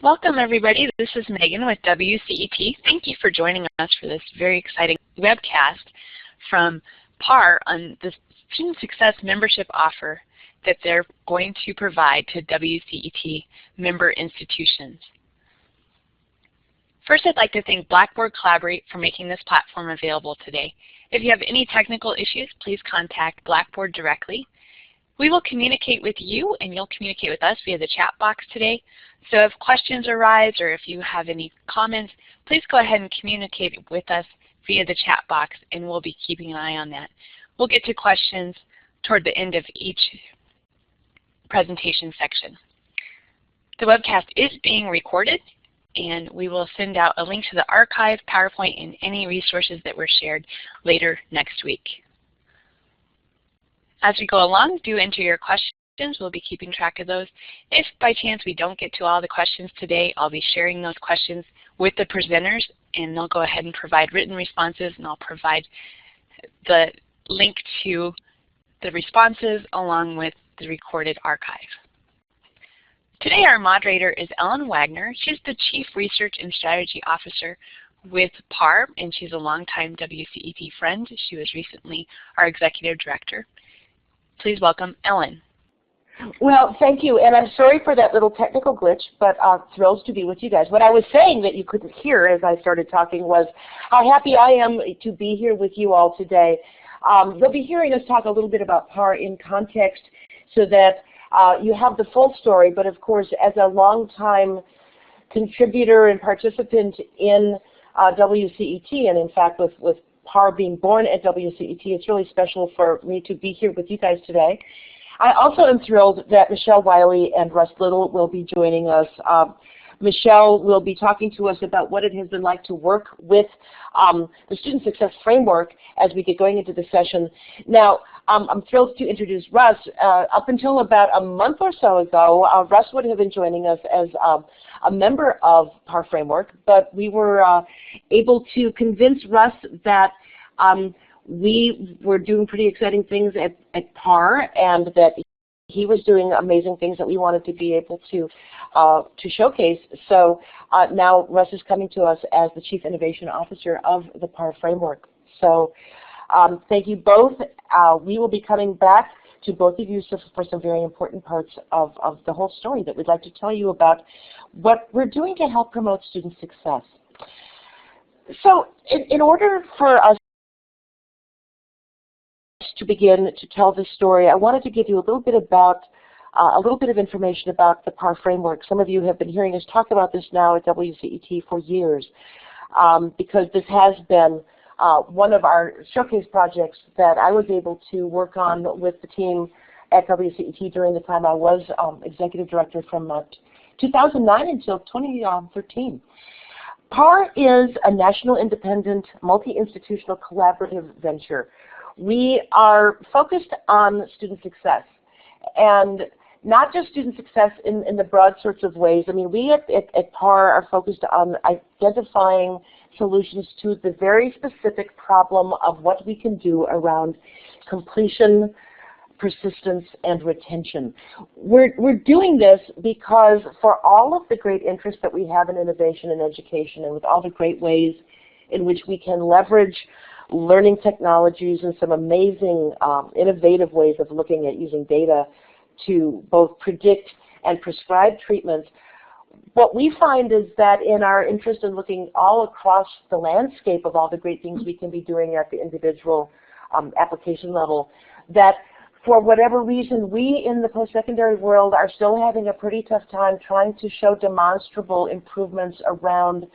Welcome everybody. This is Megan with WCET. Thank you for joining us for this very exciting webcast from PAR on the Student Success membership offer that they're going to provide to WCET member institutions. First, I'd like to thank Blackboard Collaborate for making this platform available today. If you have any technical issues, please contact Blackboard directly. We will communicate with you and you'll communicate with us via the chat box today. So if questions arise or if you have any comments, please go ahead and communicate with us via the chat box and we'll be keeping an eye on that. We'll get to questions toward the end of each presentation section. The webcast is being recorded and we will send out a link to the archive, PowerPoint, and any resources that were shared later next week. As we go along, do enter your questions. We'll be keeping track of those. If by chance we don't get to all the questions today, I'll be sharing those questions with the presenters and they'll go ahead and provide written responses, and I'll provide the link to the responses along with the recorded archive. Today our moderator is Ellen Wagner. She's the Chief Research and Strategy Officer with PAR, and she's a longtime WCET friend. She was recently our Executive Director. Please welcome Ellen. Well, thank you, and I'm sorry for that little technical glitch, but thrilled to be with you guys. What I was saying that you couldn't hear as I started talking was how happy I am to be here with you all today. You'll be hearing us talk a little bit about PAR in context so that you have the full story, but of course, as a longtime contributor and participant in WCET, and in fact with PAR being born at WCET, it's really special for me to be here with you guys today. I also am thrilled that Michelle Wiley and Russ Little will be joining us. Michelle will be talking to us about what it has been like to work with the Student Success Framework as we get going into the session. Now, I'm thrilled to introduce Russ. Up until about a month or so ago, Russ would have been joining us as a member of PAR Framework, but we were able to convince Russ that we were doing pretty exciting things at PAR and that he was doing amazing things that we wanted to be able to showcase. So now Russ is coming to us as the Chief Innovation Officer of the PAR Framework. So thank you both. We will be coming back to both of you for some very important parts of the whole story that we'd like to tell you about what we're doing to help promote student success. So in order for us to begin to tell this story, I wanted to give you a little bit of information about the PAR Framework. Some of you have been hearing us talk about this now at WCET for years because this has been one of our showcase projects that I was able to work on with the team at WCET during the time I was Executive Director from 2009 until 2013. PAR is a national independent multi-institutional collaborative venture. We are focused on student success, and not just student success in the broad sorts of ways. I mean, we at PAR are focused on identifying solutions to the very specific problem of what we can do around completion, persistence, and retention. We're doing this because for all of the great interest that we have in innovation and education, and with all the great ways in which we can leverage learning technologies and some amazing innovative ways of looking at using data to both predict and prescribe treatments, what we find is that in our interest in looking all across the landscape of all the great things we can be doing at the individual application level, that for whatever reason, we in the post-secondary world are still having a pretty tough time trying to show demonstrable improvements around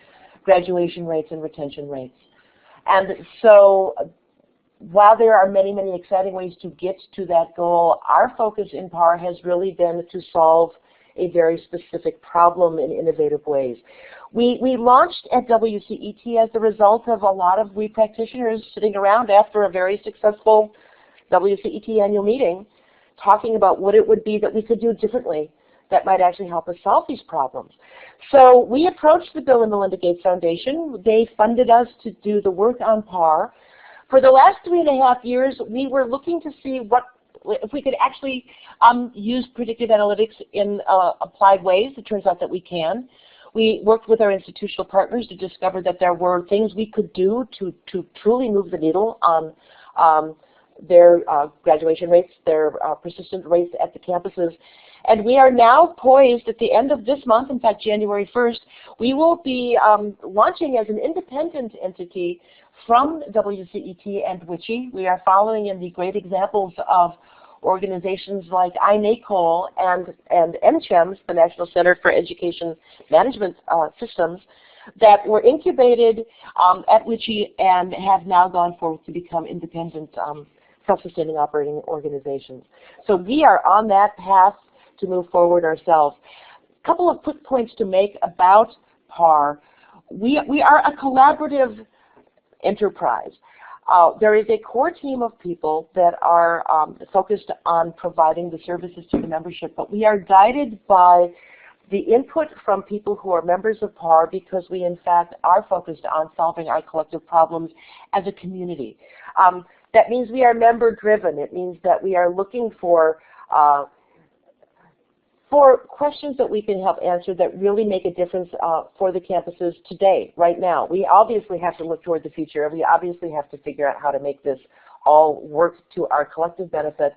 graduation rates and retention rates. And so while there are many, many exciting ways to get to that goal, our focus in PAR has really been to solve a very specific problem in innovative ways. We launched at WCET as the result of a lot of we practitioners sitting around after a very successful WCET annual meeting talking about what it would be that we could do differently that might actually help us solve these problems. So we approached the Bill and Melinda Gates Foundation. They funded us to do the work on PAR. For the last 3.5 years, we were looking to see if we could actually use predictive analytics in applied ways. It turns out that we can. We worked with our institutional partners to discover that there were things we could do to truly move the needle on their graduation rates, their persistent rates at the campuses. And we are now poised at the end of this month, in fact January 1st, we will be launching as an independent entity from WCET and WCET. We are following in the great examples of organizations like iNACOL and NCHEMS, the National Center for Education Management Systems, that were incubated at WCET and have now gone forward to become independent self-sustaining operating organizations. So we are on that path to move forward ourselves. A couple of quick points to make about PAR. We are a collaborative enterprise. There is a core team of people that are focused on providing the services to the membership, but we are guided by the input from people who are members of PAR because we in fact are focused on solving our collective problems as a community. That means we are member driven. It means that we are looking for questions that we can help answer that really make a difference for the campuses today, right now. We obviously have to look toward the future. We obviously have to figure out how to make this all work to our collective benefit.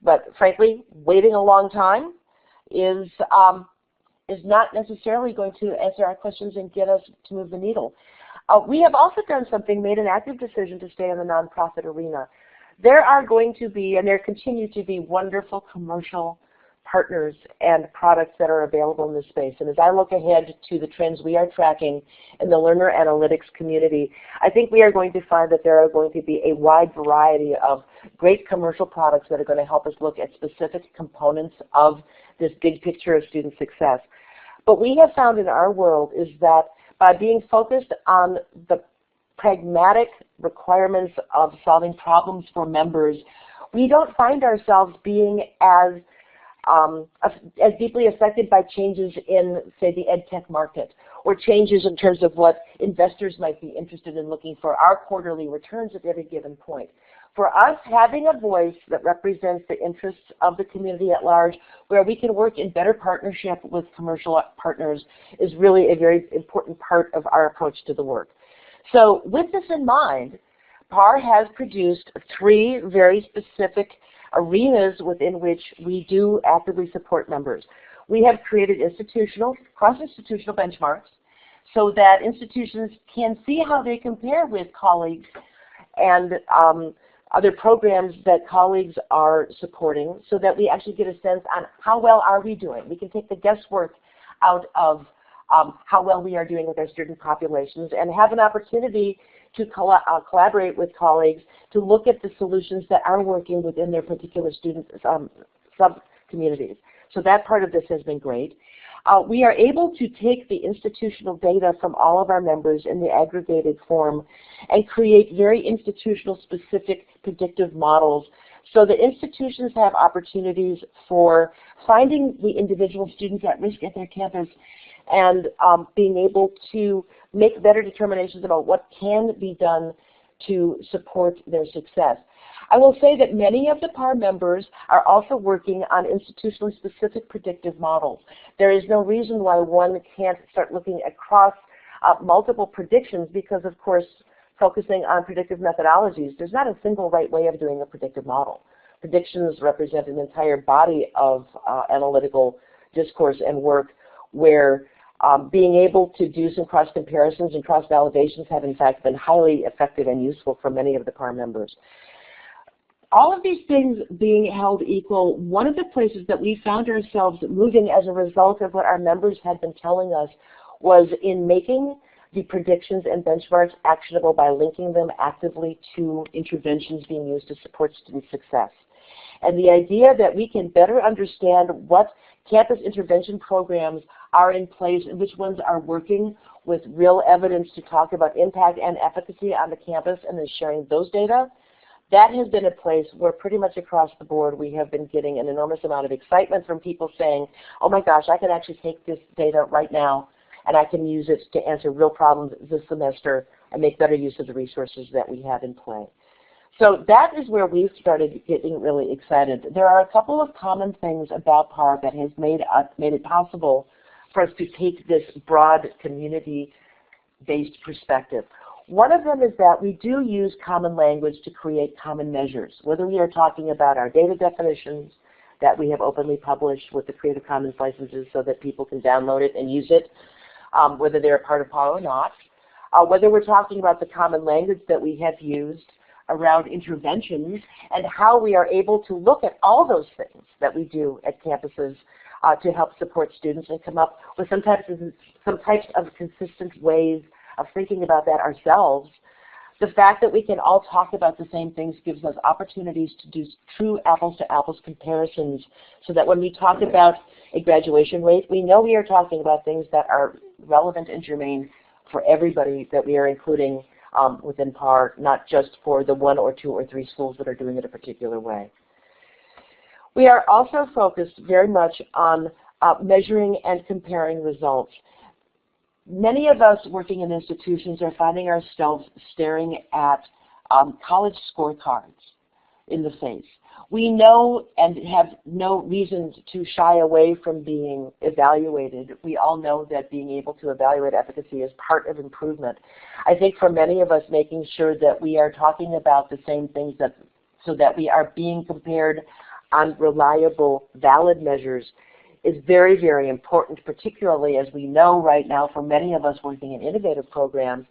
But frankly, waiting a long time is not necessarily going to answer our questions and get us to move the needle. We have also done something, made an active decision to stay in the nonprofit arena. There are going to be, and there continue to be, wonderful commercial partners and products that are available in this space. And as I look ahead to the trends we are tracking in the learner analytics community, I think we are going to find that there are going to be a wide variety of great commercial products that are going to help us look at specific components of this big picture of student success. What we have found in our world is that by being focused on the pragmatic requirements of solving problems for members, we don't find ourselves being as deeply affected by changes in, say, the ed tech market, or changes in terms of what investors might be interested in looking for our quarterly returns at every given point. For us, having a voice that represents the interests of the community at large, where we can work in better partnership with commercial partners, is really a very important part of our approach to the work. So with this in mind, PAR has produced 3 very specific arenas within which we do actively support members. We have created cross-institutional benchmarks so that institutions can see how they compare with colleagues and other programs that colleagues are supporting, so that we actually get a sense on how well are we doing. We can take the guesswork out of how well we are doing with our student populations and have an opportunity to collaborate with colleagues to look at the solutions that are working within their particular student sub-communities. So that part of this has been great. We are able to take the institutional data from all of our members in the aggregated form and create very institutional specific predictive models so that institutions have opportunities for finding the individual students at risk at their campus and being able to make better determinations about what can be done to support their success. I will say that many of the PAR members are also working on institutionally specific predictive models. There is no reason why one can't start looking across multiple predictions because, of course, focusing on predictive methodologies, there's not a single right way of doing a predictive model. Predictions represent an entire body of analytical discourse and work where being able to do some cross comparisons and cross validations have in fact been highly effective and useful for many of the PAR members. All of these things being held equal, one of the places that we found ourselves moving as a result of what our members had been telling us was in making the predictions and benchmarks actionable by linking them actively to interventions being used to support student success. And the idea that we can better understand what campus intervention programs are in place and which ones are working with real evidence to talk about impact and efficacy on the campus and then sharing those data, that has been a place where pretty much across the board we have been getting an enormous amount of excitement from people saying, oh my gosh, I can actually take this data right now and I can use it to answer real problems this semester and make better use of the resources that we have in play. So that is where we've started getting really excited. There are a couple of common things about PAR that has made it possible for us to take this broad community-based perspective. One of them is that we do use common language to create common measures, whether we are talking about our data definitions that we have openly published with the Creative Commons licenses so that people can download it and use it, whether they're a part of PAR or not, whether we're talking about the common language that we have used around interventions and how we are able to look at all those things that we do at campuses to help support students and come up with some types of consistent ways of thinking about that ourselves. The fact that we can all talk about the same things gives us opportunities to do true apples-to-apples comparisons so that when we talk about a graduation rate, we know we are talking about things that are relevant and germane for everybody that we are including within PAR, not just for the 1 or 2 or 3 schools that are doing it a particular way. We are also focused very much on measuring and comparing results. Many of us working in institutions are finding ourselves staring at college scorecards in the face. We know and have no reason to shy away from being evaluated. We all know that being able to evaluate efficacy is part of improvement. I think for many of us, making sure that we are talking about the same things so that we are being compared on reliable, valid measures is very, very important, particularly as we know right now for many of us working in innovative programs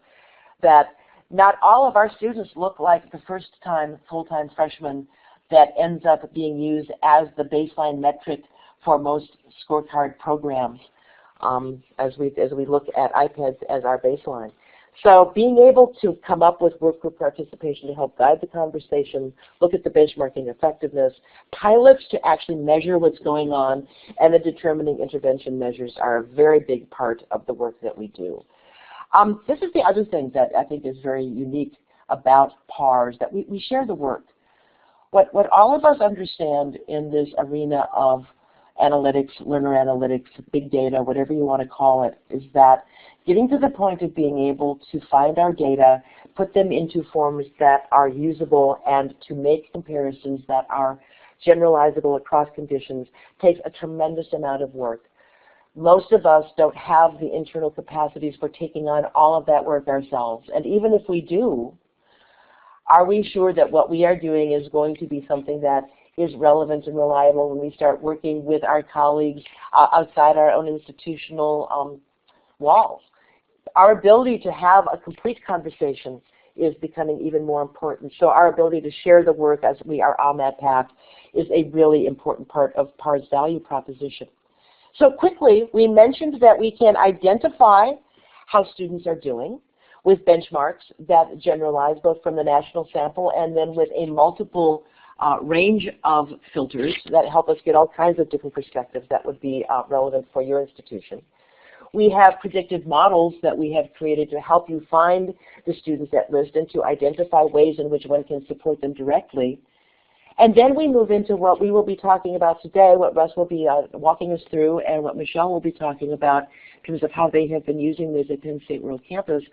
that not all of our students look like the first-time full-time freshmen that ends up being used as the baseline metric for most scorecard programs as we look at iPads as our baseline. So being able to come up with work group participation to help guide the conversation, look at the benchmarking effectiveness, pilots to actually measure what's going on, and the determining intervention measures are a very big part of the work that we do. This is the other thing that I think is very unique about PARs, that we share the work. What all of us understand in this arena of analytics, learner analytics, big data, whatever you want to call it, is that getting to the point of being able to find our data, put them into forms that are usable, and to make comparisons that are generalizable across conditions takes a tremendous amount of work. Most of us don't have the internal capacities for taking on all of that work ourselves. And even if we do, are we sure that what we are doing is going to be something that is relevant and reliable when we start working with our colleagues outside our own institutional walls? Our ability to have a complete conversation is becoming even more important. So our ability to share the work as we are on that path is a really important part of PAR's value proposition. So quickly, we mentioned that we can identify how students are doing with benchmarks that generalize both from the national sample and then with a multiple range of filters that help us get all kinds of different perspectives that would be relevant for your institution. We have predictive models that we have created to help you find the students at risk and to identify ways in which one can support them directly. And then we move into what we will be talking about today, what Russ will be walking us through, and what Michelle will be talking about in terms of how they have been using this at Penn State World Campus.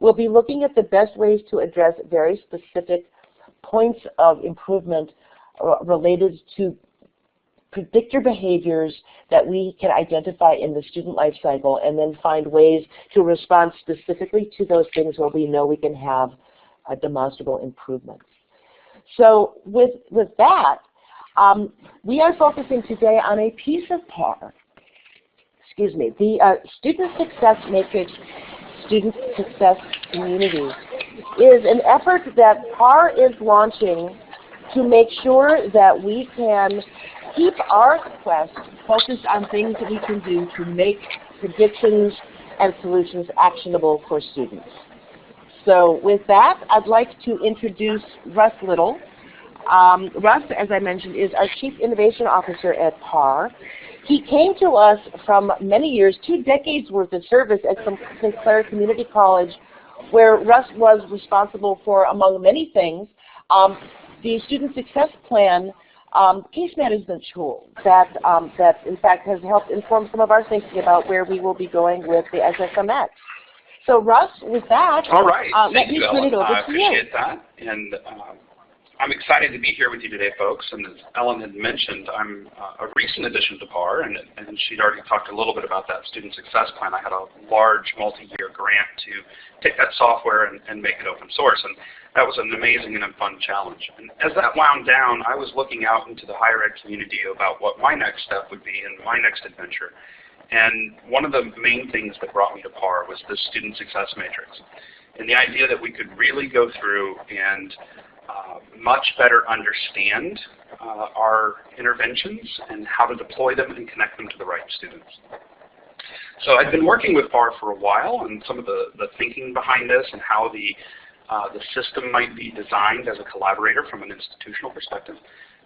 We'll be looking at the best ways to address very specific points of improvement related to predictor behaviors that we can identify in the student life cycle and then find ways to respond specifically to those things where we know we can have a demonstrable improvement. So with that, we are focusing today on a piece of PAR, the Student Success Matrix Student Success Community is an effort that PAR is launching to make sure that we can keep our quest focused on things that we can do to make predictions and solutions actionable for students. So with that, I'd like to introduce Russ Little. Russ, as I mentioned, is our Chief Innovation Officer at PAR. He came to us from many years, 2 decades worth of service at Sinclair Community College, where Russ was responsible for, among many things, the Student Success Plan case management tool that in fact has helped inform some of our thinking about where we will be going with the SSMx. So Russ, with that, all right. let me turn it over to you. I appreciate that. And I'm excited to be here with you today, folks. And as Ellen had mentioned, I'm a recent addition to PAR, and she'd already talked a little bit about that student success plan. I had a large multi-year grant to take that software and make it open source, and that was an amazing and fun challenge. And as that wound down, I was looking out into the higher ed community about what my next step would be in my next adventure. And one of the main things that brought me to PAR was the student success matrix, and the idea that we could really go through and much better understand our interventions and how to deploy them and connect them to the right students. So I've been working with PAR for a while, and some of the thinking behind this and how the system might be designed as a collaborator from an institutional perspective.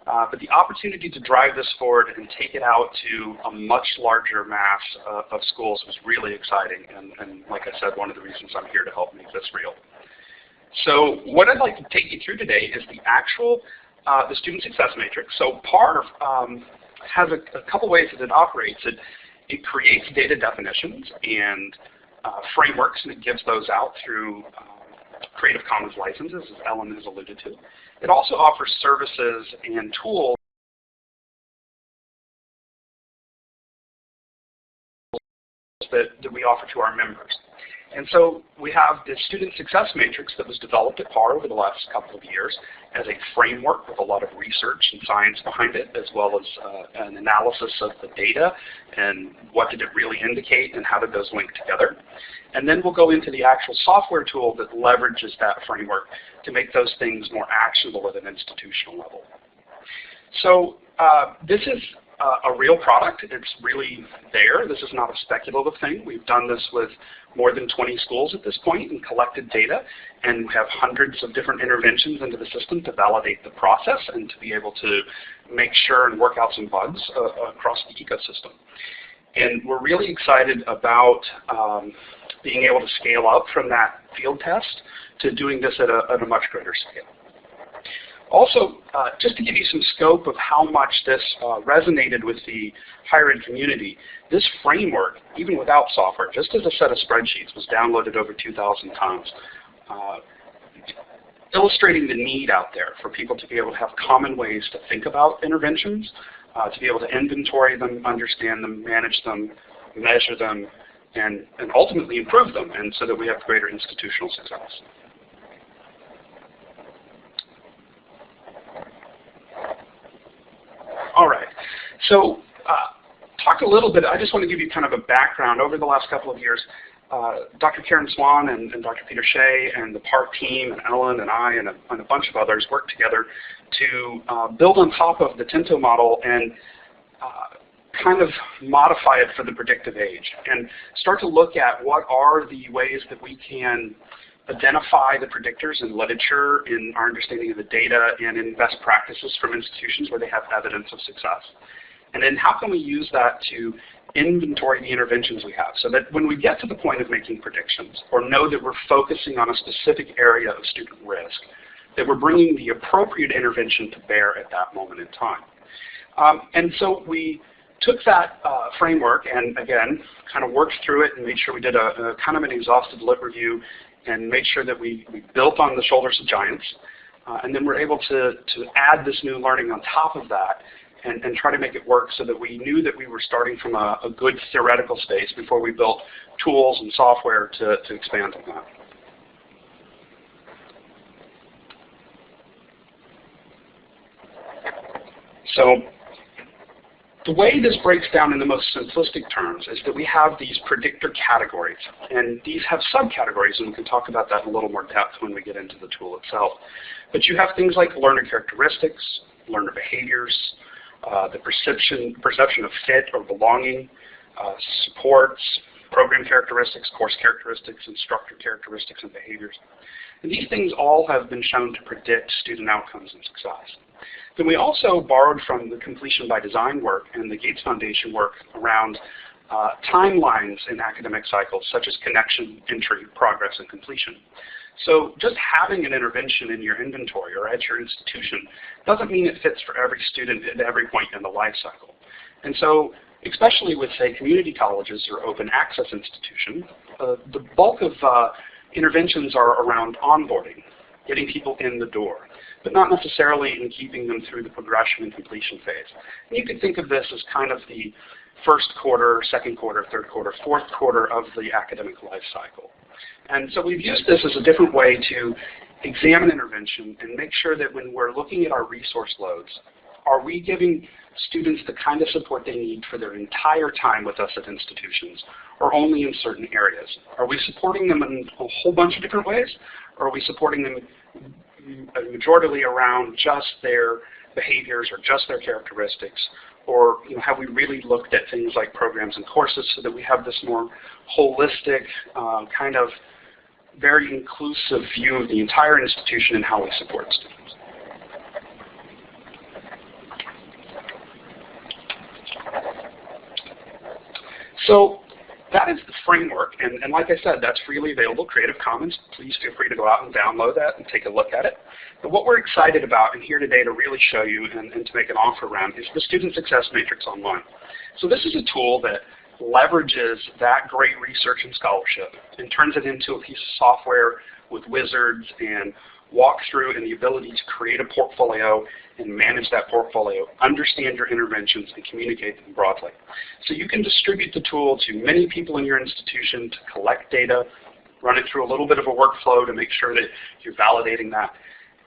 But the opportunity to drive this forward and take it out to a much larger mass of schools was really exciting, and like I said, one of the reasons I'm here to help make this real. So what I'd like to take you through today is the actual the student success matrix. So PAR has a couple ways that it operates. It creates data definitions and frameworks, and it gives those out through Creative Commons licenses, as Ellen has alluded to. It also offers services and tools that we offer to our members. And so we have this student success matrix that was developed at PAR over the last couple of years as a framework with a lot of research and science behind it, as well as an analysis of the data and what did it really indicate and how did those link together. And then we'll go into the actual software tool that leverages that framework to make those things more actionable at an institutional level. So this is a real product. It's really there. This is not a speculative thing. We've done this with more than 20 schools at this point and collected data, and we have hundreds of different interventions into the system to validate the process and to be able to make sure and work out some bugs across the ecosystem. And we're really excited about being able to scale up from that field test to doing this at a much greater scale. Also, just to give you some scope of how much this resonated with the higher ed community, this framework, even without software, just as a set of spreadsheets, was downloaded over 2,000 times, illustrating the need out there for people to be able to have common ways to think about interventions, to be able to inventory them, understand them, manage them, measure them, and ultimately improve them, and so that we have greater institutional success. All right, so talk a little bit, I just want to give you kind of a background. Over the last couple of years, Dr. Karen Swan and Dr. Peter Shea and the PAR team and Ellen and I and a bunch of others worked together to build on top of the Tinto model and kind of modify it for the predictive age and start to look at what are the ways that we can identify the predictors in literature, in our understanding of the data, and in best practices from institutions where they have evidence of success. And then how can we use that to inventory the interventions we have so that when we get to the point of making predictions or know that we're focusing on a specific area of student risk, that we're bringing the appropriate intervention to bear at that moment in time. And so we took that framework and, again, kind of worked through it and made sure we did a kind of an exhaustive lit review and made sure that we built on the shoulders of giants. And then we're able to add this new learning on top of that and try to make it work so that we knew that we were starting from a good theoretical space before we built tools and software to expand on that. So the way this breaks down in the most simplistic terms is that we have these predictor categories, and these have subcategories, and we can talk about that in a little more depth when we get into the tool itself. But you have things like learner characteristics, learner behaviors, the perception of fit or belonging, supports, program characteristics, course characteristics, instructor characteristics, and behaviors. And these things all have been shown to predict student outcomes and success. Then we also borrowed from the completion by design work and the Gates Foundation work around timelines in academic cycles, such as connection, entry, progress, and completion. So just having an intervention in your inventory or at your institution doesn't mean it fits for every student at every point in the life cycle. And so, especially with, say, community colleges or open access institutions, the bulk of interventions are around onboarding, getting people in the door, but not necessarily in keeping them through the progression and completion phase. And you could think of this as kind of the first quarter, second quarter, third quarter, fourth quarter of the academic life cycle. And so we've used this as a different way to examine intervention and make sure that when we're looking at our resource loads, are we giving students the kind of support they need for their entire time with us at institutions, or only in certain areas? Are we supporting them in a whole bunch of different ways, or are we supporting them majoritarily around just their behaviors or just their characteristics? Or have we really looked at things like programs and courses so that we have this more holistic, kind of very inclusive view of the entire institution and how we support students? So that is the framework, and like I said, that's freely available, Creative Commons. Please feel free to go out and download that and take a look at it. But what we're excited about and here today to really show you and to make an offer around is the Student Success Matrix Online. So this is a tool that leverages that great research and scholarship and turns it into a piece of software with wizards and walkthrough and the ability to create a portfolio and manage that portfolio, understand your interventions, and communicate them broadly. So you can distribute the tool to many people in your institution to collect data, run it through a little bit of a workflow to make sure that you're validating that,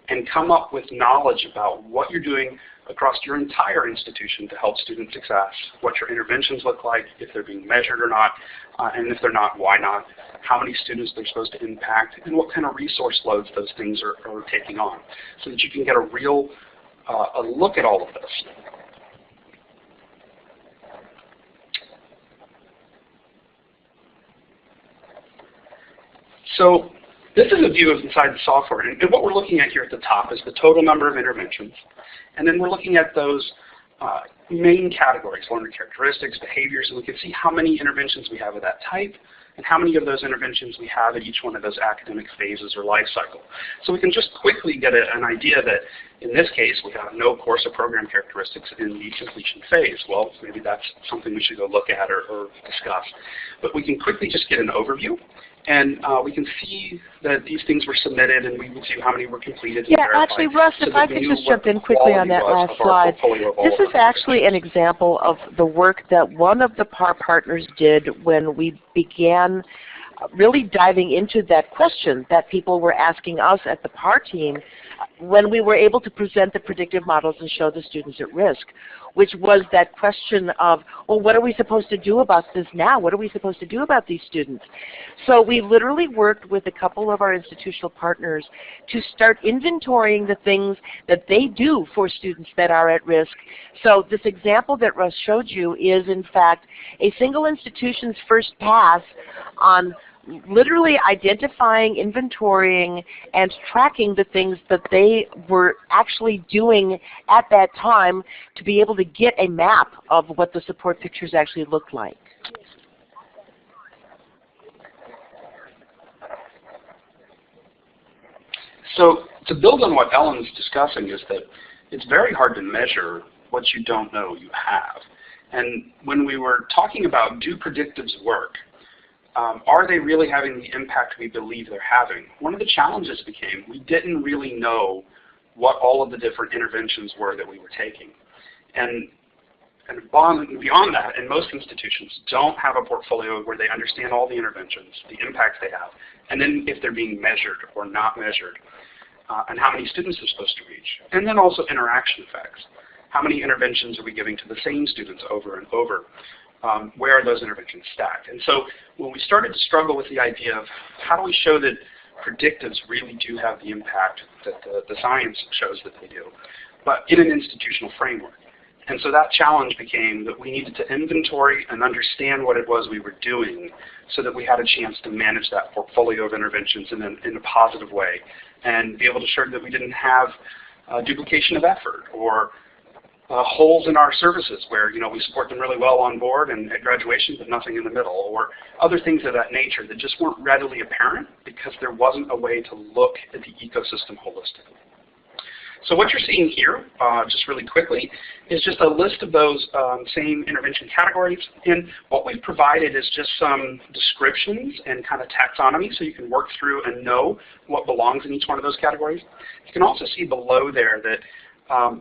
and come up with knowledge about what you're doing across your entire institution to help student success, what your interventions look like, if they're being measured or not, and if they're not, why not, how many students they're supposed to impact, and what kind of resource loads those things are taking on, so that you can get a real a look at all of this. So this is a view of inside the software, and what we're looking at here at the top is the total number of interventions, and then we're looking at those main categories, learner characteristics, behaviors, and we can see how many interventions we have of that type, and how many of those interventions we have at each one of those academic phases or life cycle. So we can just quickly get an idea that in this case we have no course or program characteristics in the completion phase. Well, maybe that's something we should go look at or discuss. But we can quickly just get an overview, and we can see that these things were submitted, and we can see how many were completed. Yeah, actually, Russ, if I could just jump in quickly on that last slide. This is actually an example of the work that one of the PAR partners did when we began really diving into that question that people were asking us at the PAR team when we were able to present the predictive models and show the students at risk, which was that question of, well, what are we supposed to do about this now? What are we supposed to do about these students? So we literally worked with a couple of our institutional partners to start inventorying the things that they do for students that are at risk. So this example that Russ showed you is, in fact, a single institution's first pass on literally identifying, inventorying, and tracking the things that they were actually doing at that time to be able to get a map of what the support pictures actually looked like. So to build on what Ellen's discussing is that it's very hard to measure what you don't know you have. And when we were talking about do predictives work, are they really having the impact we believe they're having? One of the challenges became we didn't really know what all of the different interventions were that we were taking. And beyond that, and most institutions don't have a portfolio where they understand all the interventions, the impacts they have, and then if they're being measured or not measured, and how many students they're supposed to reach. And then also interaction effects. How many interventions are we giving to the same students over and over? Where are those interventions stacked? And so when we started to struggle with the idea of how do we show that predictives really do have the impact that the science shows that they do, but in an institutional framework. And so that challenge became that we needed to inventory and understand what it was we were doing so that we had a chance to manage that portfolio of interventions in a positive way and be able to show that we didn't have duplication of effort or holes in our services where we support them really well on board and at graduation but nothing in the middle, or other things of that nature that just weren't readily apparent because there wasn't a way to look at the ecosystem holistically. So what you're seeing here, just really quickly, is just a list of those same intervention categories. And what we've provided is just some descriptions and kind of taxonomy so you can work through and know what belongs in each one of those categories. You can also see below there that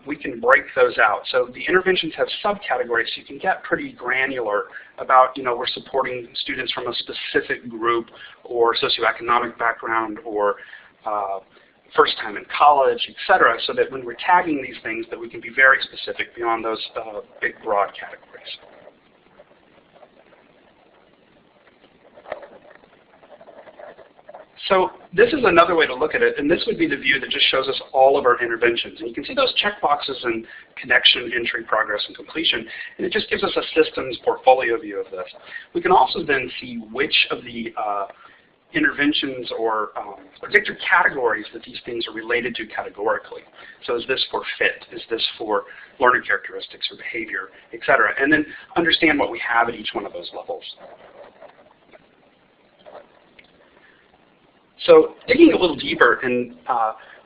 we can break those out. So the interventions have subcategories, so you can get pretty granular about, we're supporting students from a specific group or socioeconomic background or first time in college, etc., so that when we're tagging these things that we can be very specific beyond those big broad categories. So this is another way to look at it, and this would be the view that just shows us all of our interventions. And you can see those checkboxes in connection, entry, progress, and completion, and it just gives us a systems portfolio view of this. We can also then see which of the interventions or predictor categories that these things are related to categorically. So is this for fit? Is this for learner characteristics or behavior, etc.? And then understand what we have at each one of those levels. So digging a little deeper, and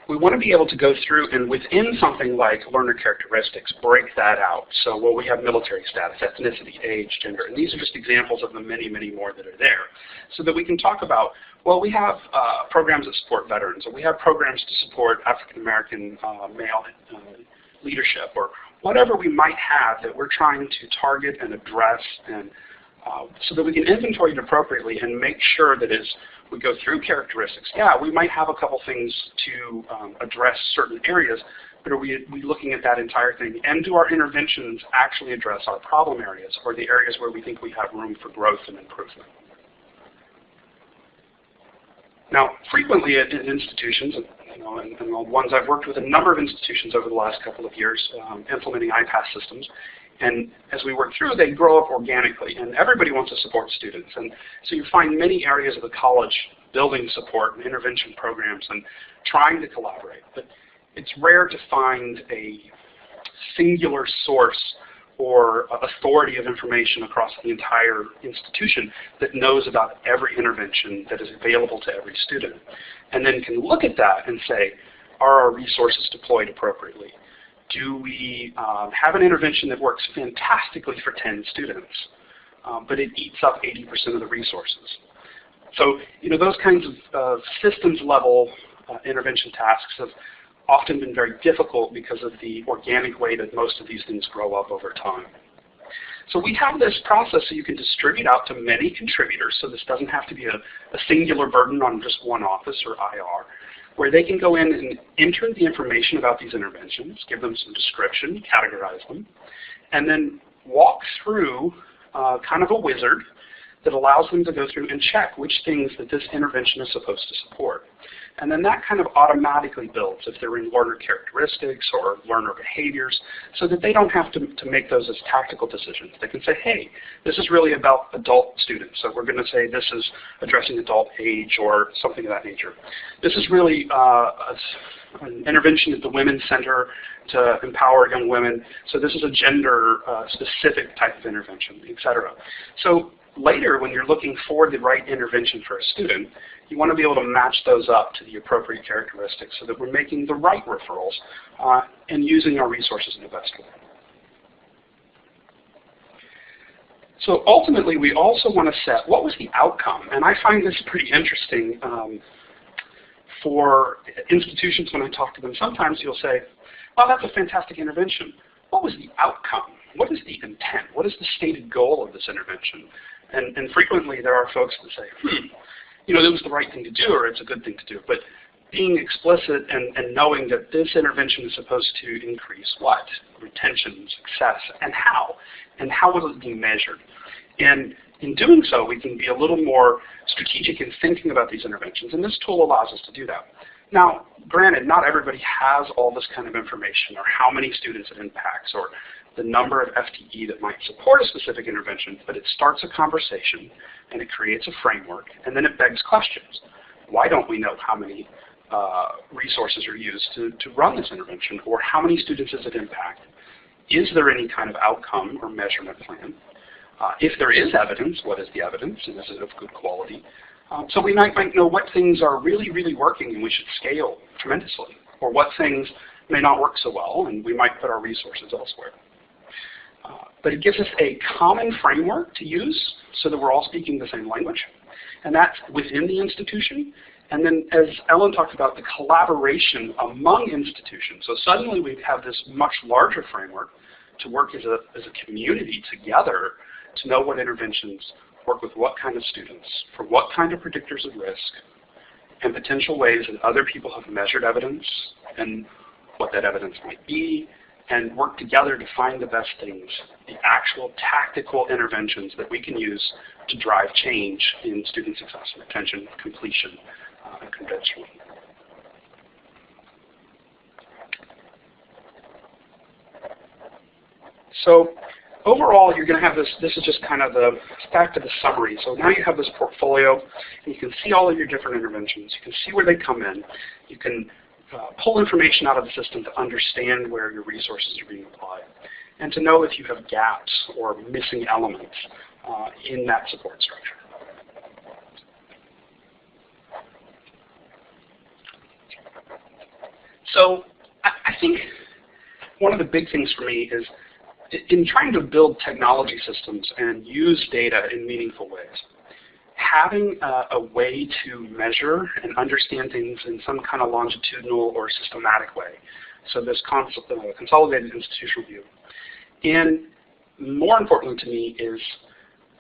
we want to be able to go through and within something like learner characteristics, break that out. So we have military status, ethnicity, age, gender, and these are just examples of the many, many more that are there. So that we can talk about, we have programs that support veterans, or we have programs to support African American male leadership, or whatever we might have that we're trying to target and address, and so that we can inventory it appropriately and make sure that as we go through characteristics, we might have a couple things to address certain areas, but are we looking at that entire thing? And do our interventions actually address our problem areas or the areas where we think we have room for growth and improvement? Now, frequently at institutions, and the ones I've worked with a number of institutions over the last couple of years implementing IPASS systems, and as we work through, they grow up organically, and everybody wants to support students. And so you find many areas of the college building support and intervention programs and trying to collaborate. But it's rare to find a singular source or authority of information across the entire institution that knows about every intervention that is available to every student. And then can look at that and say, are our resources deployed appropriately? Do we have an intervention that works fantastically for 10 students, but it eats up 80% of the resources? So, those kinds of systems level intervention tasks have often been very difficult because of the organic way that most of these things grow up over time. So we have this process so you can distribute out to many contributors, so this doesn't have to be a singular burden on just one office or IR, where they can go in and enter the information about these interventions, give them some description, categorize them, and then walk through kind of a wizard that allows them to go through and check which things that this intervention is supposed to support. And then that kind of automatically builds if they're in learner characteristics or learner behaviors, so that they don't have to make those as tactical decisions. They can say, hey, this is really about adult students, so we're going to say this is addressing adult age or something of that nature. This is really an intervention at the Women's Center to empower young women, so this is a gender-specific type of intervention, etc. So later, when you're looking for the right intervention for a student, you want to be able to match those up to the appropriate characteristics so that we're making the right referrals and using our resources in the best way. So ultimately, we also want to set what was the outcome. And I find this pretty interesting for institutions when I talk to them. Sometimes you'll say, well, that's a fantastic intervention. What was the outcome? What is the intent? What is the stated goal of this intervention? And frequently there are folks that say, it was the right thing to do or it's a good thing to do. But being explicit and knowing that this intervention is supposed to increase what? Retention, success, and how will it be measured? And in doing so, we can be a little more strategic in thinking about these interventions, and this tool allows us to do that. Now, granted, not everybody has all this kind of information, or how many students it impacts, or the number of FTE that might support a specific intervention, but it starts a conversation, and it creates a framework, and then it begs questions. Why don't we know how many resources are used to run this intervention, or how many students does it impact? Is there any kind of outcome or measurement plan? If there is evidence, what is the evidence, and is it of good quality? So we might know what things are really, really working and we should scale tremendously, or what things may not work so well, and we might put our resources elsewhere. But it gives us a common framework to use so that we're all speaking the same language, and that's within the institution. And then, as Ellen talked about, the collaboration among institutions. So suddenly we have this much larger framework to work as a community together to know what interventions work with what kind of students, for what kind of predictors of risk, and potential ways that other people have measured evidence and what that evidence might be, and work together to find the best things, the actual tactical interventions that we can use to drive change in student success, retention, completion, and convention. So overall, you're going to have this is just kind of back to the summary. So now you have this portfolio, and you can see all of your different interventions. You can see where they come in. You can pull information out of the system to understand where your resources are being applied, and to know if you have gaps or missing elements in that support structure. So I think one of the big things for me is in trying to build technology systems and use data in meaningful ways, having a way to measure and understand things in some kind of longitudinal or systematic way. So this consolidated institutional view. And more importantly to me is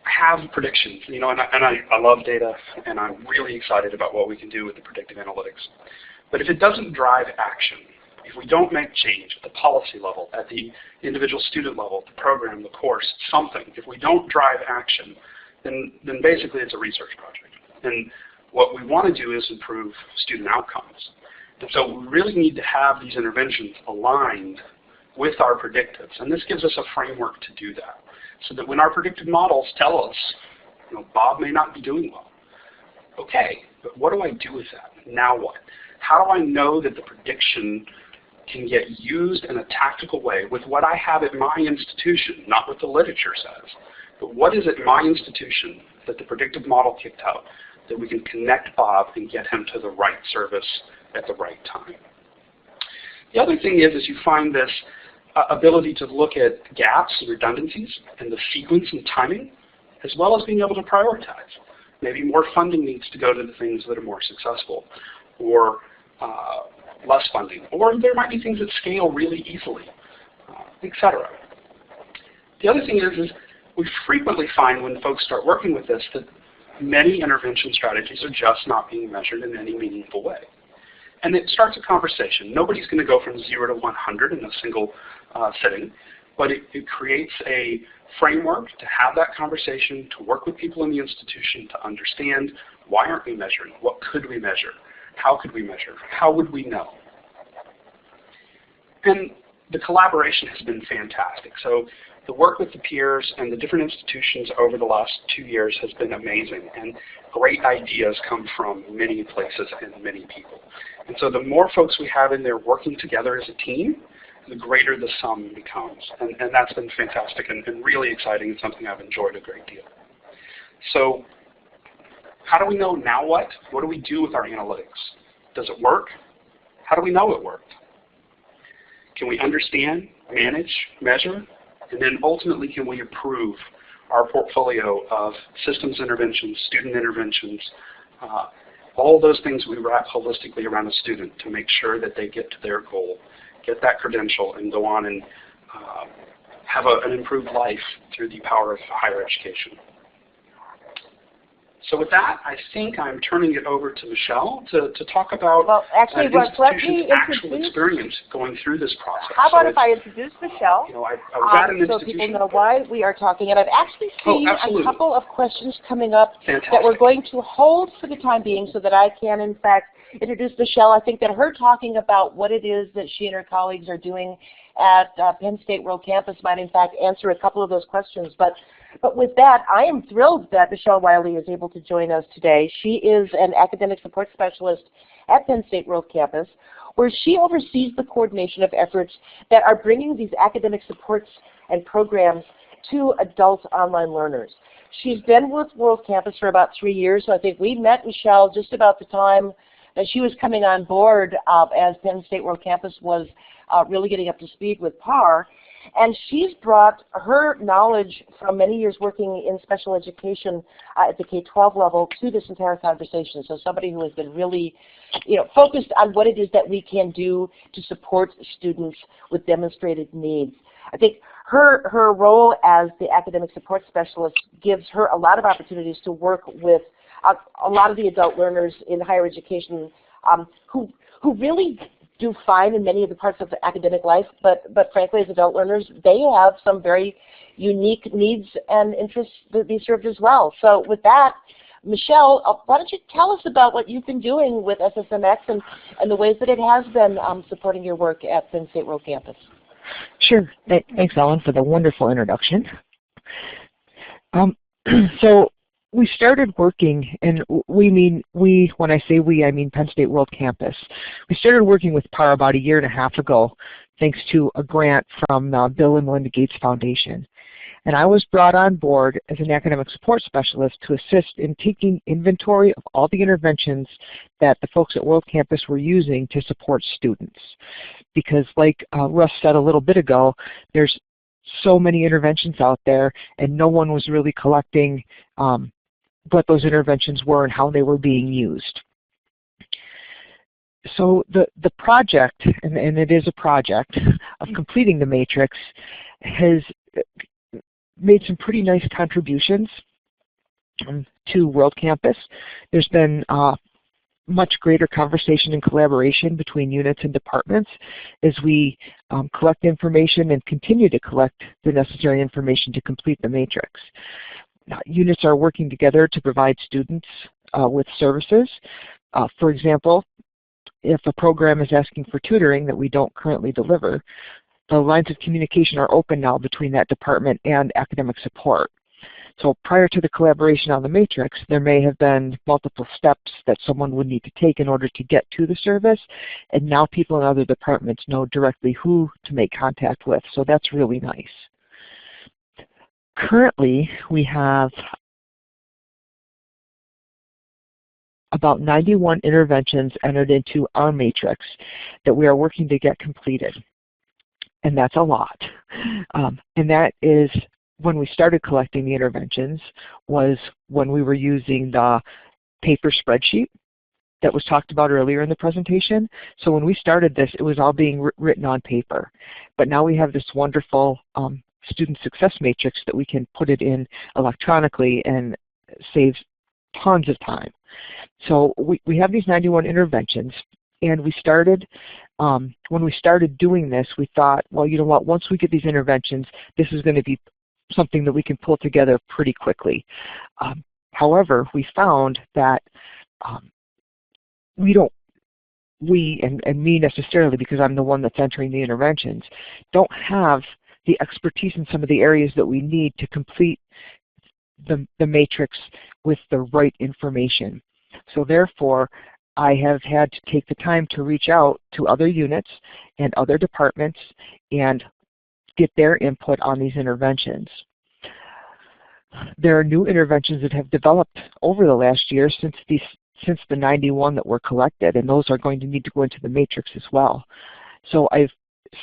have predictions. You know, and I love data, and I'm really excited about what we can do with the predictive analytics. But if it doesn't drive action, if we don't make change at the policy level, at the individual student level, the program, the course, something, if we don't drive action, then basically it's a research project. And what we want to do is improve student outcomes. And so we really need to have these interventions aligned with our predictives. And this gives us a framework to do that. So that when our predictive models tell us, you know, Bob may not be doing well. Okay, but what do I do with that? Now what? How do I know that the prediction can get used in a tactical way with what I have at my institution, not what the literature says, but what is at my institution that the predictive model kicked out that we can connect Bob and get him to the right service at the right time. The other thing is you find this ability to look at gaps and redundancies and the sequence and timing, as well as being able to prioritize. Maybe more funding needs to go to the things that are more successful, or less funding, or there might be things that scale really easily, etc. The other thing is we frequently find when folks start working with this that many intervention strategies are just not being measured in any meaningful way. And it starts a conversation. Nobody's going to go from 0 to 100 in a single sitting, but it creates a framework to have that conversation, to work with people in the institution to understand why aren't we measuring, what could we measure, how could we measure, how would we know. And the collaboration has been fantastic. So the work with the peers and the different institutions over the last 2 years has been amazing, and great ideas come from many places and many people. And so the more folks we have in there working together as a team, the greater the sum becomes. And that's been fantastic and really exciting and something I've enjoyed a great deal. So how do we know now what? What do we do with our analytics? Does it work? How do we know it worked? Can we understand, manage, measure? And then ultimately, can we improve our portfolio of systems interventions, student interventions, all those things we wrap holistically around a student to make sure that they get to their goal, get that credential, and go on and have an improved life through the power of higher education. So with that, I think I'm turning it over to Michelle to talk about actually, let me actual experience going through this process. How about if I introduce Michelle, you know, I was at an so institution. people know why we are talking. And I've actually seen a couple of questions coming up Fantastic. that we're going to hold for the time being so that I can, in fact, introduce Michelle. I think that her talking about what it is that she and her colleagues are doing at Penn State World Campus might, in fact, answer a couple of those questions. But with that, I am thrilled that Michelle Wiley is able to join us today. She is an academic support specialist at Penn State World Campus, where she oversees the coordination of efforts that are bringing these academic supports and programs to adult online learners. She's been with World Campus for about 3 years, so I think we met Michelle just about the time that she was coming on board as Penn State World Campus was really getting up to speed with PAR. And she's brought her knowledge from many years working in special education at the K-12 level to this entire conversation. So somebody who has been really, focused on what it is that we can do to support students with demonstrated needs. I think her role as the academic support specialist gives her a lot of opportunities to work with a lot of the adult learners in higher education who really do fine in many of the parts of the academic life, but frankly, as adult learners, they have some very unique needs and interests that be served as well. So with that, Michelle, why don't you tell us about what you've been doing with SSMx and the ways that it has been supporting your work at Penn State World Campus? Sure. Thanks, Ellen, for the wonderful introduction. So we started working, and when I say we, I mean Penn State World Campus. We started working with PAR about a year and a half ago, thanks to a grant from the Bill and Melinda Gates Foundation. And I was brought on board as an academic support specialist to assist in taking inventory of all the interventions that the folks at World Campus were using to support students. Because like Russ said a little bit ago, there's so many interventions out there, and no one was really collecting what those interventions were and how they were being used. So the project, and it is a project, of completing the matrix has made some pretty nice contributions to World Campus. There's been much greater conversation and collaboration between units and departments as we collect information and continue to collect the necessary information to complete the matrix. Units are working together to provide students with services. For example, if a program is asking for tutoring that we don't currently deliver, the lines of communication are open now between that department and academic support. So prior to the collaboration on the matrix, there may have been multiple steps that someone would need to take in order to get to the service, and now people in other departments know directly who to make contact with, so that's really nice. Currently, we have about 91 interventions entered into our matrix that we are working to get completed. And that's a lot. And that is when we started collecting the interventions was when we were using the paper spreadsheet that was talked about earlier in the presentation. So when we started this, it was all being written on paper. But now we have this wonderful student success matrix that we can put it in electronically and saves tons of time. So we have these 91 interventions, and we started, when we started doing this, we thought, well, you know what, once we get these interventions, this is going to be something that we can pull together pretty quickly. However, we found that we, and me necessarily, because I'm the one that's entering the interventions, don't have the expertise in some of the areas that we need to complete the matrix with the right information. So therefore, I have had to take the time to reach out to other units and other departments and get their input on these interventions. There are new interventions that have developed over the last year since the 91 that were collected, and those are going to need to go into the matrix as well. So I've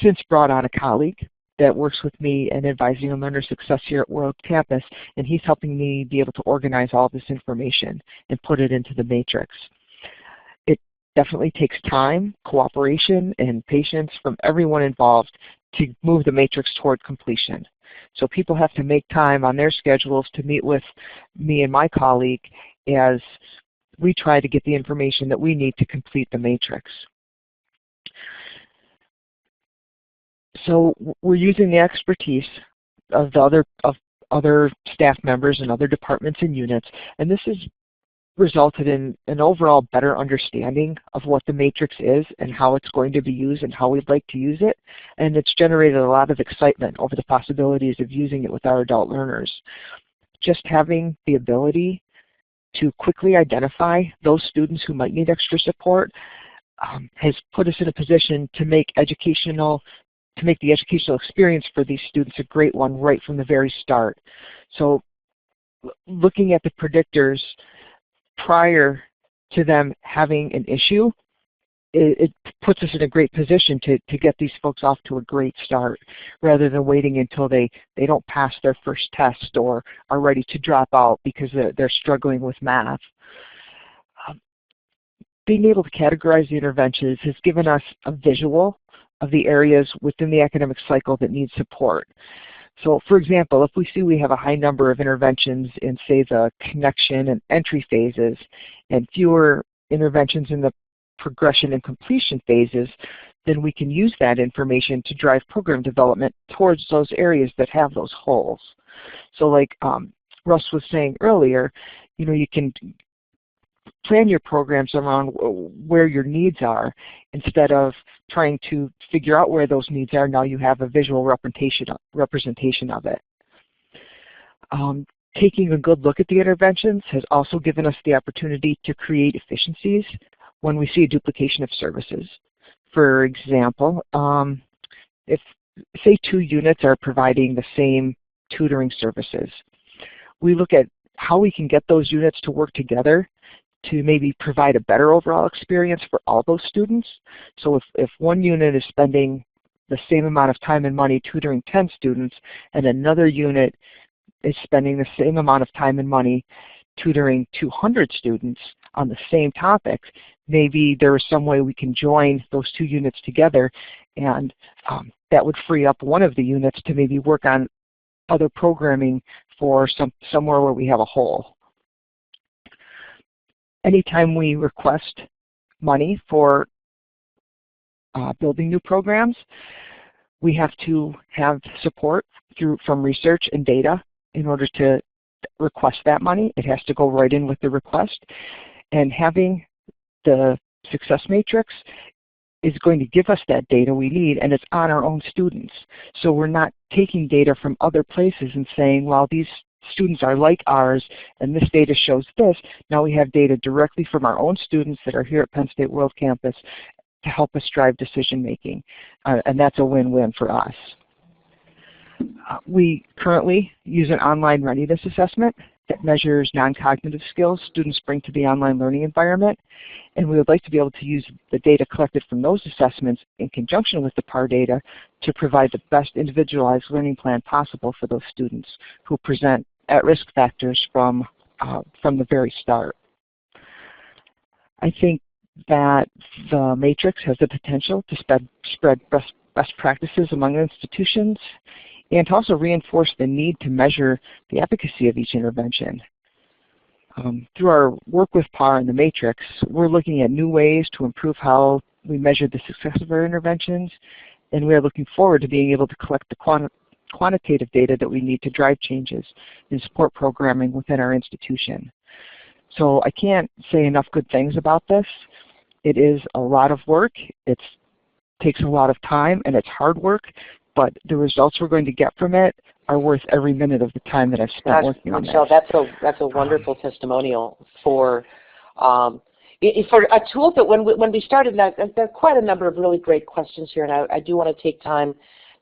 since brought on a colleague that works with me in advising on learner success here at World Campus, and he's helping me be able to organize all this information and put it into the matrix. It definitely takes time, cooperation, and patience from everyone involved to move the matrix toward completion. So people have to make time on their schedules to meet with me and my colleague as we try to get the information that we need to complete the matrix. So we're using the expertise of the other staff members and other departments and units, and this has resulted in an overall better understanding of what the matrix is and how it's going to be used and how we'd like to use it, and it's generated a lot of excitement over the possibilities of using it with our adult learners. Just having the ability to quickly identify those students who might need extra support has put us in a position to make the educational experience for these students a great one right from the very start. So looking at the predictors prior to them having an issue it puts us in a great position to get these folks off to a great start rather than waiting until they don't pass their first test or are ready to drop out because they're struggling with math. Being able to categorize the interventions has given us a visual of the areas within the academic cycle that need support. So for example, if we see we have a high number of interventions in, say, the connection and entry phases and fewer interventions in the progression and completion phases, then we can use that information to drive program development towards those areas that have those holes. So like Russ was saying earlier, you can plan your programs around where your needs are instead of trying to figure out where those needs are. Now you have a visual representation of it. Taking a good look at the interventions has also given us the opportunity to create efficiencies when we see a duplication of services. For example, if say 2 units are providing the same tutoring services, we look at how we can get those units to work together to maybe provide a better overall experience for all those students. So if one unit is spending the same amount of time and money tutoring 10 students and another unit is spending the same amount of time and money tutoring 200 students on the same topic, maybe there is some way we can join those 2 units together, and that would free up one of the units to maybe work on other programming for somewhere where we have a hole. Anytime we request money for building new programs, we have to have support from research and data in order to request that money. It has to go right in with the request. And having the success matrix is going to give us that data we need, and it's on our own students. So we're not taking data from other places and saying, well, these students are like ours, and this data shows this. Now we have data directly from our own students that are here at Penn State World Campus to help us drive decision making, and that's a win-win for us. We currently use an online readiness assessment that measures non-cognitive skills students bring to the online learning environment, and we would like to be able to use the data collected from those assessments in conjunction with the PAR data to provide the best individualized learning plan possible for those students who present at-risk factors from the very start. I think that the matrix has the potential to spread best practices among institutions and to also reinforce the need to measure the efficacy of each intervention. Through our work with PAR and the matrix, we're looking at new ways to improve how we measure the success of our interventions, and we are looking forward to being able to collect the quantitative data that we need to drive changes in support programming within our institution. So I can't say enough good things about this. It is a lot of work, it takes a lot of time, and it's hard work, but the results we're going to get from it are worth every minute of the time that I've spent working on Michelle, this. that's a wonderful testimonial for a tool that when we started, there are quite a number of really great questions here, and I do want to take time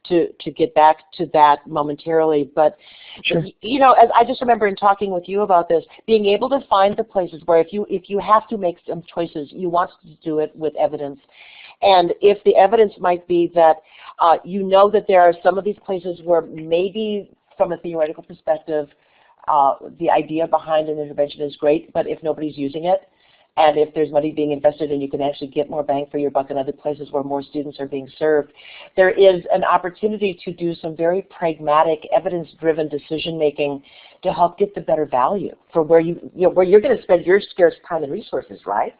to get back to that momentarily. But sure. As I just remember in talking with you about this, being able to find the places where if you have to make some choices, you want to do it with evidence. And if the evidence might be that that there are some of these places where maybe from a theoretical perspective, the idea behind an intervention is great, but if nobody's using it, and if there's money being invested and you can actually get more bang for your buck in other places where more students are being served, there is an opportunity to do some very pragmatic, evidence-driven decision-making to help get the better value for where where you're going to spend your scarce time and resources, right?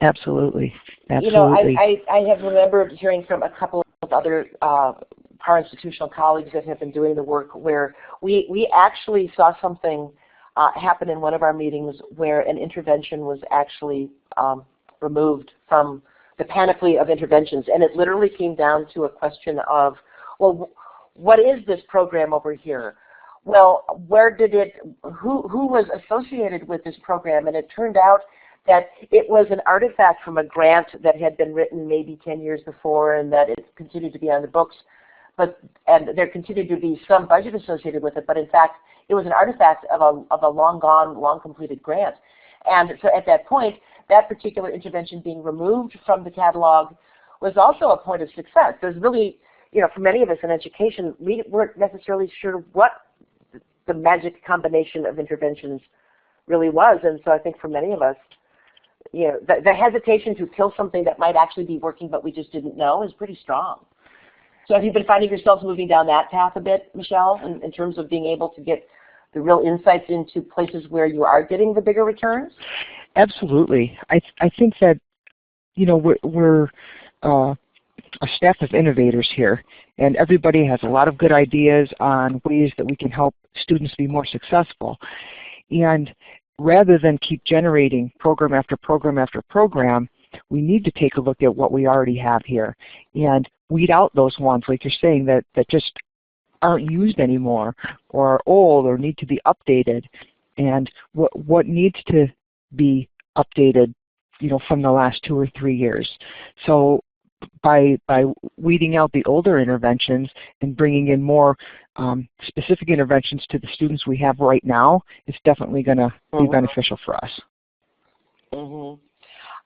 Absolutely. Absolutely. I have remembered hearing from a couple of other PAR institutional colleagues that have been doing the work where we actually saw something happen in one of our meetings where an intervention was actually removed from the panoply of interventions, and it literally came down to a question of, well, what is this program over here? Well, who was associated with this program? And it turned out that it was an artifact from a grant that had been written maybe 10 years before, and that it continued to be on the books, and there continued to be some budget associated with it, but in fact, it was an artifact of a long gone, long completed grant. And so at that point, that particular intervention being removed from the catalog was also a point of success. There's really, for many of us in education, we weren't necessarily sure what the magic combination of interventions really was. And so I think for many of us, the hesitation to kill something that might actually be working but we just didn't know is pretty strong. So have you been finding yourselves moving down that path a bit, Michelle, in terms of being able to get the real insights into places where you are getting the bigger returns? Absolutely. I think that, we're a staff of innovators here, and everybody has a lot of good ideas on ways that we can help students be more successful. And rather than keep generating program after program after program, we need to take a look at what we already have here and weed out those ones, like you're saying, that just aren't used anymore or are old or need to be updated, and what needs to be updated, from the last 2 or 3 years. So by weeding out the older interventions and bringing in more specific interventions to the students we have right now, it's definitely going to be beneficial for us.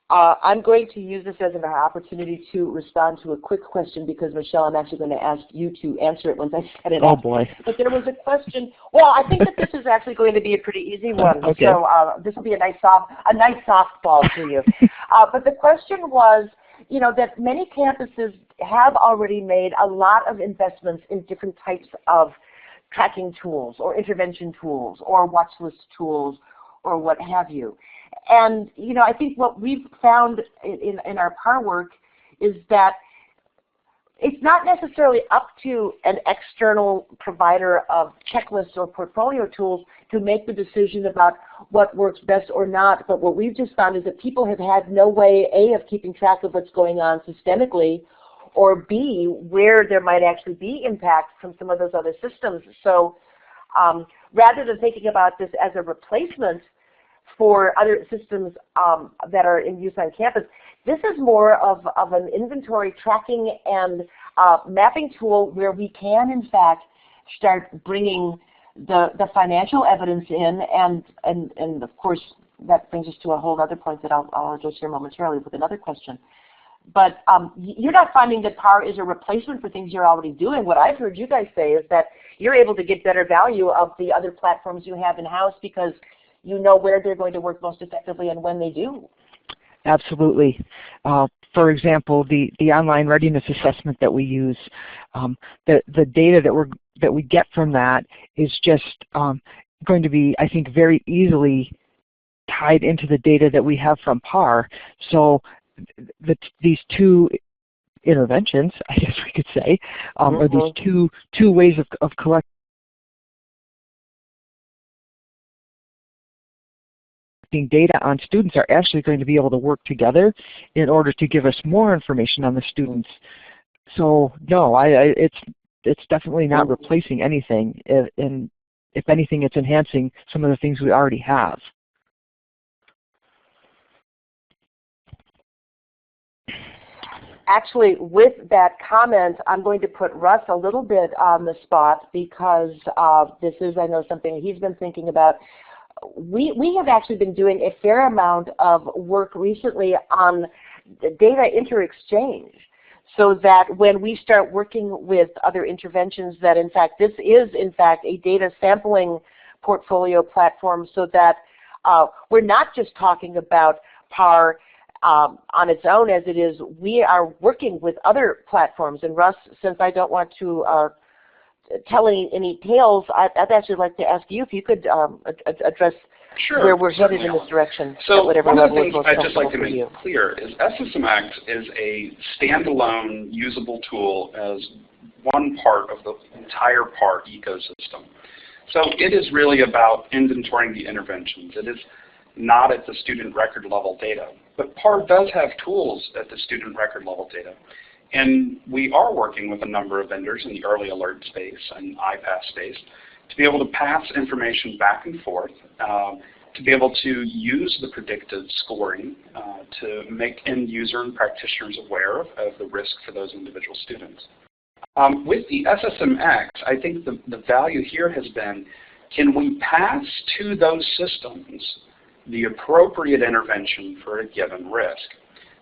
I'm going to use this as an opportunity to respond to a quick question because, Michelle, I'm actually going to ask you to answer it once I set it up. Oh, boy. But there was a question. Well, I think that this is actually going to be a pretty easy one. Okay. So this will be a nice softball to you. But the question was, that many campuses have already made a lot of investments in different types of tracking tools or intervention tools or watch list tools or what have you. And, I think what we've found in our PAR work is that it's not necessarily up to an external provider of checklists or portfolio tools to make the decision about what works best or not. But what we've just found is that people have had no way, A, of keeping track of what's going on systemically, or B, where there might actually be impact from some of those other systems. So rather than thinking about this as a replacement for other systems that are in use on campus, this is more of an inventory tracking and mapping tool where we can, in fact, start bringing the financial evidence in, and of course, that brings us to a whole other point that I'll address here momentarily with another question. But you're not finding that PAR is a replacement for things you're already doing. What I've heard you guys say is that you're able to get better value of the other platforms you have in-house because you know where they're going to work most effectively and when they do. Absolutely. For example, the online readiness assessment that we use, the data that we get from that is just going to be, I think, very easily tied into the data that we have from PAR. So these two interventions, I guess we could say, or these two ways of collecting data on students are actually going to be able to work together in order to give us more information on the students. So no, it's definitely not replacing anything. And if anything, it's enhancing some of the things we already have. Actually, with that comment, I'm going to put Russ a little bit on the spot because this is, I know, something he's been thinking about. We have actually been doing a fair amount of work recently on data inter-exchange, so that when we start working with other interventions that, in fact, this is, in fact, a data sampling portfolio platform, so that we're not just talking about PAR on its own as it is. We are working with other platforms. And Russ, since I don't want to tell any tales, I'd actually like to ask you if you could address where we're headed in this direction. So whatever one of the level things is most I'd just like to comfortable make clear is SSMx is a standalone usable tool as one part of the entire PAR ecosystem. So it is really about inventorying the interventions. It is not at the student record level data. But PAR does have tools at the student record level data. And we are working with a number of vendors in the early alert space and IPASS space to be able to pass information back and forth, to be able to use the predictive scoring to make end user and practitioners aware of the risk for those individual students. With the SSMx, I think the value here has been, can we pass to those systems the appropriate intervention for a given risk.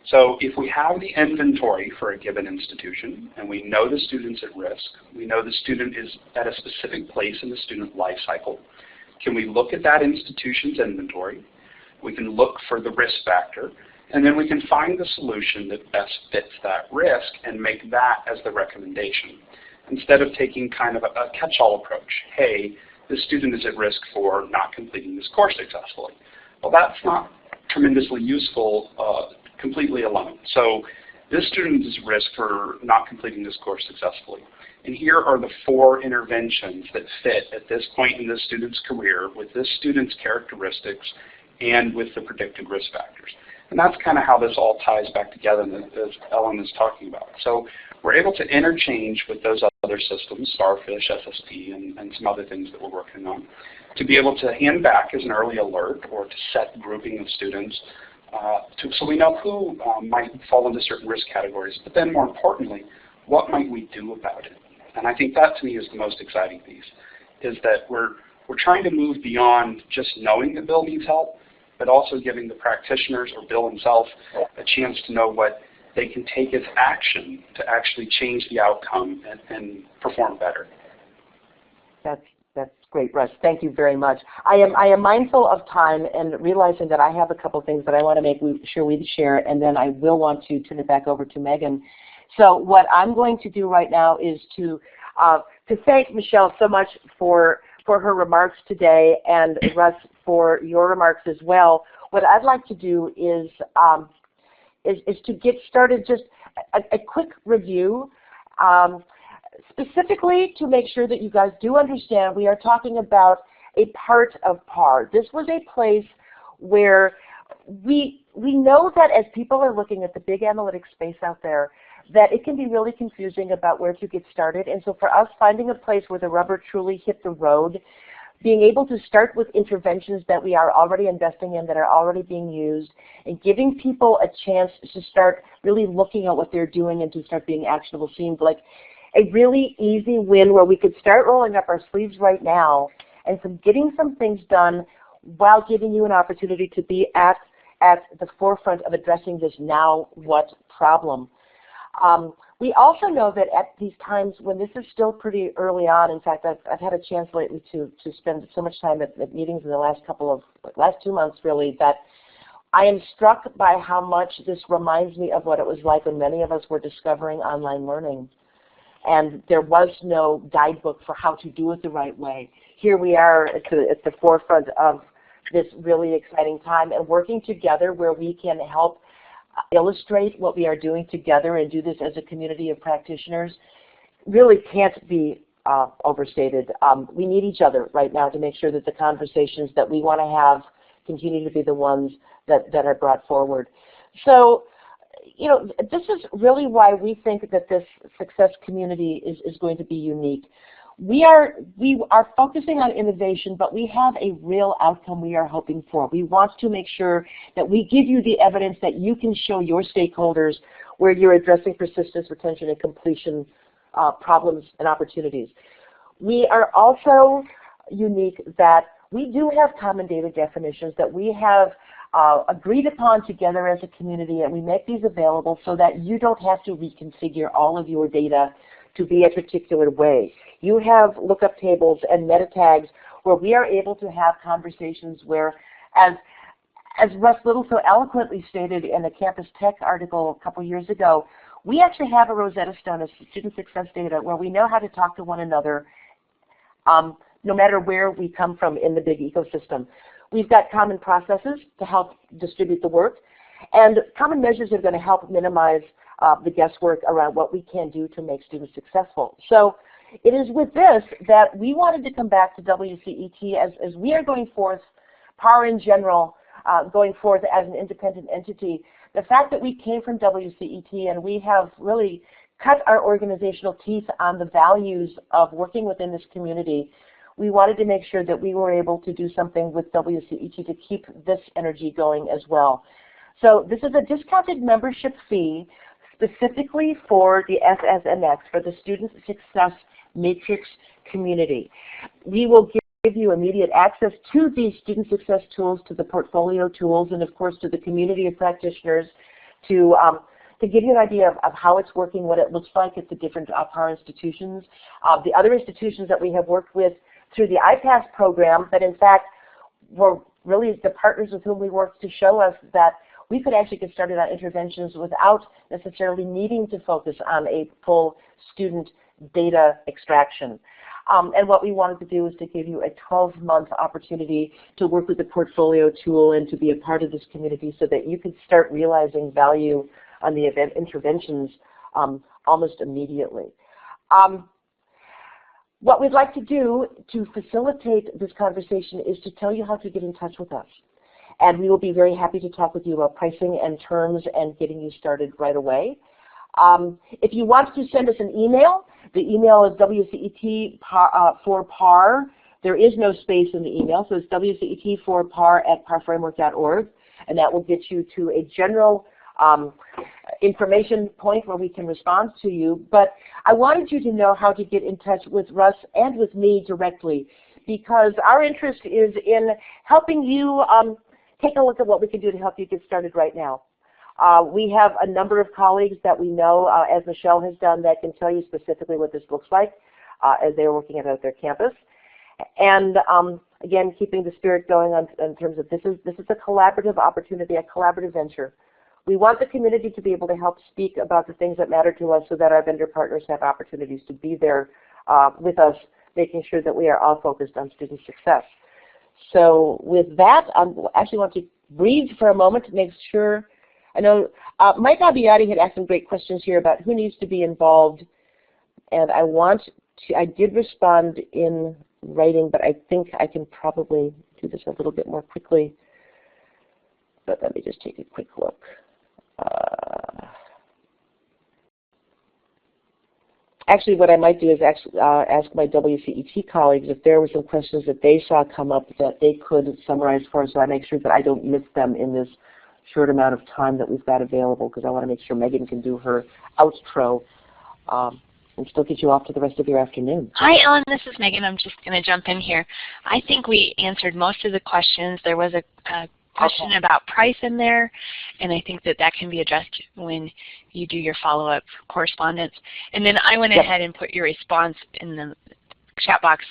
So if we have the inventory for a given institution, and we know the student's at risk, we know the student is at a specific place in the student life cycle, can we look at that institution's inventory? We can look for the risk factor, and then we can find the solution that best fits that risk and make that as the recommendation, instead of taking kind of a catch-all approach. Hey, this student is at risk for not completing this course successfully. Well, that's not tremendously useful completely alone. So this student is at risk for not completing this course successfully. And here are the 4 interventions that fit at this point in this student's career with this student's characteristics and with the predicted risk factors. And that's kind of how this all ties back together, as Ellen is talking about. So we're able to interchange with those other systems, Starfish, SSP, and some other things that we're working on, to be able to hand back as an early alert or to set grouping of students so we know who might fall into certain risk categories. But then more importantly, what might we do about it? And I think that to me is the most exciting piece, is that we're trying to move beyond just knowing that Bill needs help, but also giving the practitioners or Bill himself a chance to know what they can take as action to actually change the outcome and perform better. That's great, Russ. Thank you very much. I am mindful of time and realizing that I have a couple things that I want to make sure we share, and then I will want to turn it back over to Megan. So what I'm going to do right now is to thank Michelle so much for her remarks today, and Russ for your remarks as well. What I'd like to do is to get started, just a quick review, specifically to make sure that you guys do understand we are talking about a part of PAR. This was a place where we know that as people are looking at the big analytics space out there, that it can be really confusing about where to get started. And so for us, finding a place where the rubber truly hit the road, being able to start with interventions that we are already investing in, that are already being used, and giving people a chance to start really looking at what they're doing and to start being actionable seemed like a really easy win where we could start rolling up our sleeves right now and getting some things done while giving you an opportunity to be at the forefront of addressing this now what problem. We also know that at these times when this is still pretty early on, in fact, I've had a chance lately to spend so much time at meetings in the last 2 months really, that I am struck by how much this reminds me of what it was like when many of us were discovering online learning. And there was no guidebook for how to do it the right way. Here we are at the forefront of this really exciting time and working together where we can help illustrate what we are doing together and do this as a community of practitioners really can't be overstated. We need each other right now to make sure that the conversations that we want to have continue to be the ones that are brought forward. So, you know, this is really why we think that this success community is going to be unique. We are focusing on innovation, but we have a real outcome we are hoping for. We want to make sure that we give you the evidence that you can show your stakeholders where you're addressing persistence, retention, and completion problems and opportunities. We are also unique that we do have common data definitions that we have agreed upon together as a community, and we make these available so that you don't have to reconfigure all of your data to be a particular way. You have lookup tables and meta tags where we are able to have conversations where, as Russ Little so eloquently stated in a Campus Tech article a couple years ago, we actually have a Rosetta Stone of student success data where we know how to talk to one another no matter where we come from in the big ecosystem. We've got common processes to help distribute the work, and common measures are going to help minimize the guesswork around what we can do to make students successful. So it is with this that we wanted to come back to WCET as we are going forth, PAR in general, going forth as an independent entity. The fact that we came from WCET and we have really cut our organizational teeth on the values of working within this community, we wanted to make sure that we were able to do something with WCET to keep this energy going as well. So this is a discounted membership fee specifically for the SSMx, for the Student Success Matrix community. We will give give you immediate access to the student success tools, to the portfolio tools, and of course to the community of practitioners to give you an idea of how it's working, what it looks like at the different PAR institutions. The other institutions that we have worked with through the IPASS program, that in fact were really the partners with whom we worked to show us that we could actually get started on interventions without necessarily needing to focus on a full student data extraction. And what we wanted to do is to give you a 12-month opportunity to work with the portfolio tool and to be a part of this community so that you could start realizing value on the event interventions almost immediately. What we'd like to do to facilitate this conversation is to tell you how to get in touch with us. And we will be very happy to talk with you about pricing and terms and getting you started right away. If you want to send us an email, the email is WCET for PAR. There is no space in the email, so it's WCET for PAR at parframework.org, and that will get you to a general information point where we can respond to you. But I wanted you to know how to get in touch with Russ and with me directly, because our interest is in helping you take a look at what we can do to help you get started right now. We have a number of colleagues that we know, as Michelle has done, that can tell you specifically what this looks like as they're working at their campus. And again, keeping the spirit going in terms of this is a collaborative opportunity, a collaborative venture. We want the community to be able to help speak about the things that matter to us so that our vendor partners have opportunities to be there with us, making sure that we are all focused on student success. So with that, I actually want to breathe for a moment to make sure. I know Mike Abbiati had asked some great questions here about who needs to be involved, and I did respond in writing, but I think I can probably do this a little bit more quickly. But let me just take a quick look. Actually, what I might do is ask my WCET colleagues if there were some questions that they saw come up that they could summarize for us, so I make sure that I don't miss them in this short amount of time that we've got available, because I want to make sure Megan can do her outro and still get you off to the rest of your afternoon. Hi, Ellen. This is Megan. I'm just going to jump in here. I think we answered most of the questions. There was a question about price in there, and I think that can be addressed when you do your follow-up correspondence. And then I went ahead and put your response in the chat box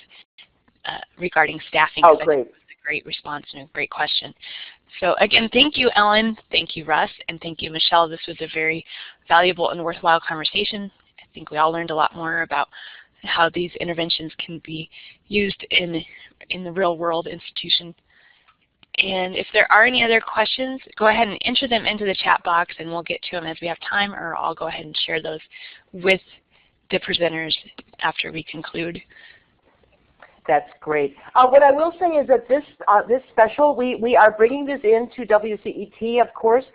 regarding staffing. Oh, great. It's a great response and a great question. So again, thank you, Ellen. Thank you, Russ. And thank you, Michelle. This was a very valuable and worthwhile conversation. I think we all learned a lot more about how these interventions can be used in the real-world institution. And if there are any other questions, go ahead and enter them into the chat box, and we'll get to them as we have time, or I'll go ahead and share those with the presenters after we conclude. That's great. What I will say is that this special, we are bringing this into WCET, of course,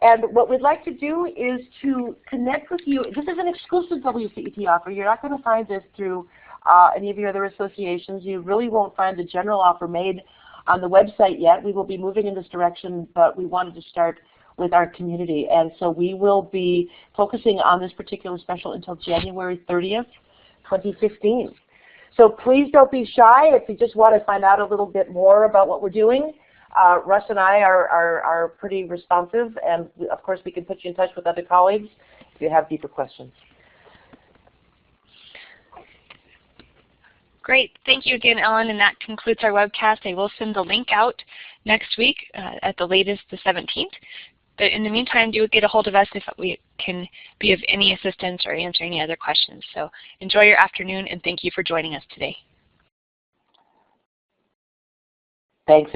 and what we'd like to do is to connect with you. This is an exclusive WCET offer. You're not going to find this through any of your other associations. You really won't find the general offer made on the website yet. We will be moving in this direction, but we wanted to start with our community, and so we will be focusing on this particular special until January 30th, 2015. So please don't be shy if you just want to find out a little bit more about what we're doing. Russ and I are pretty responsive, and of course we can put you in touch with other colleagues if you have deeper questions. Great. Thank you again, Ellen, and that concludes our webcast. I will send the link out next week, at the latest the 17th. But in the meantime, do get a hold of us if we can be of any assistance or answer any other questions. So enjoy your afternoon, and thank you for joining us today. Thanks.